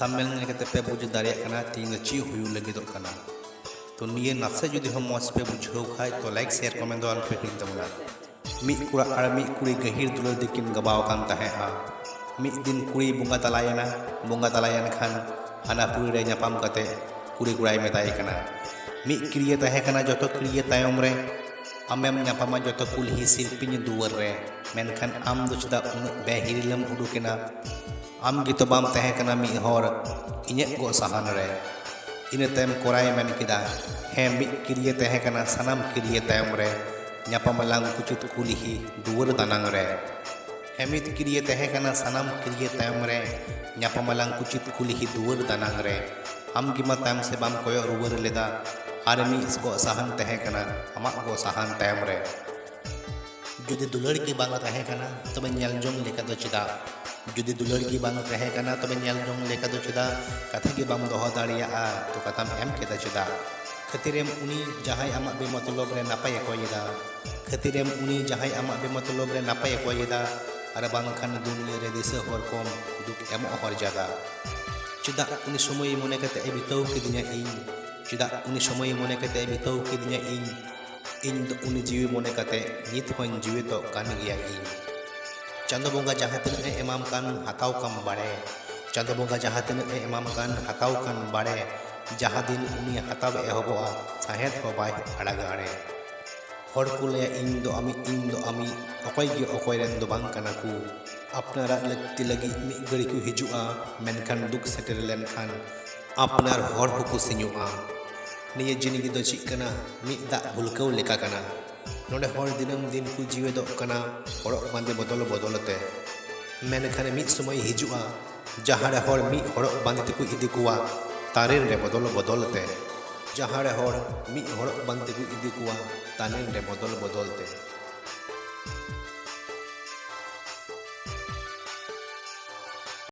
तमिल लेते पे बुझ दाड़े तीन ची हुई लगे तो निये नासे जुदी हम मौज पे बुझाव खाए तो लाइक शेयर कमेंट दो पे हिंद तबना मी कुड़ा और मी कुड़ी गहिर दुलर दिकिन गबाव कान तहेआ मी दिन कुड़ी बुंगा तलायन खान हाना पुरी रे ᱧᱟᱯᱟᱢ कते कुड़ी कुड़ाई मेताय कना मी क्रिया तहे कना जतो क्रिया तायम रे आमेम ᱧᱟᱯᱟᱢᱟ जतो कुलही शिल्पी दुवर रे मेनखान आम दो चदा उन बेहिरिलम उडुकेना आम गितो बाम तहे कना मी हर इने गो सहान रे इन तयम कोराय मेन किदा हे मी क्रिया तहे कना सनाम क्रिया तायम रे ᱧᱟᱯᱟᱢᱟᱞᱟᱝ कुचुत कुलही दुवर दानांग रे हेमित क्रिया तहे कना सनाम क्रिया तायम रे ᱧᱟᱯᱟᱢᱟᱞᱟᱝ कुचित कुलही दुवर दानांग रे आम गिमा तायम से बाम कोयो रुवर लेदा आर मी गो सहान तहे कना आमा गो सहान तायम रे जुदी दुलड़ की बांग तहे कना तबे ᱧᱮᱞ ᱡᱚᱝ लेका दो चिदा जुदी दुलड़ की बांग तहे कना तबे ᱧᱮᱞ ᱡᱚᱝ लेका दो चिदा कथा की बाम दोहो दाड़िया तो कथाम एम केदा चिदा खतिरेम उनी जहाय आमा बे मतलब रे नापाय को येदा खतिरेम उनी जहाय आमा बे मतलब रे नापाय को येदा अरे बांगखान दुनिया रे दिसे हर कम दुख एम हर जादा चिदा उनी समय मने कते ए बिताव किदिया इन चिदा उनी समय मने कते ए बिताव किदिया इन दो उनी जीवी मने कते नित होन जीवे तो कान गया इन चांदो बोंगा जहां तने एमाम कान हताव कम बाड़े चांदो बोंगा जहां तने एमाम कान हताव कान बाड़े जहां दिन उनी हताव एहबोआ साहेद हो बाय अड़ागाड़े हर कुले इन दो आमी अकय गे अकय रेन दो बांग काना कु अपनारा लगती लगी मी गड़ी को हिजुआ मेनखान दुख सेटर लेन खान अपनार हर हुकु सिኙआ निये जिनिगी दो चिक कना मी दा भुलकाव लेका कना नोडे हर दिनम दिन को जीवे दो कना हरक बांदे बदलते मेनखान मी समय हिजुआ जहां रे हर मी हरक बांदे को इदी कुआ तारेन रे बदलते जहां रे हर मी हरक बांदे को इदी कुआ तानेन रे बदलते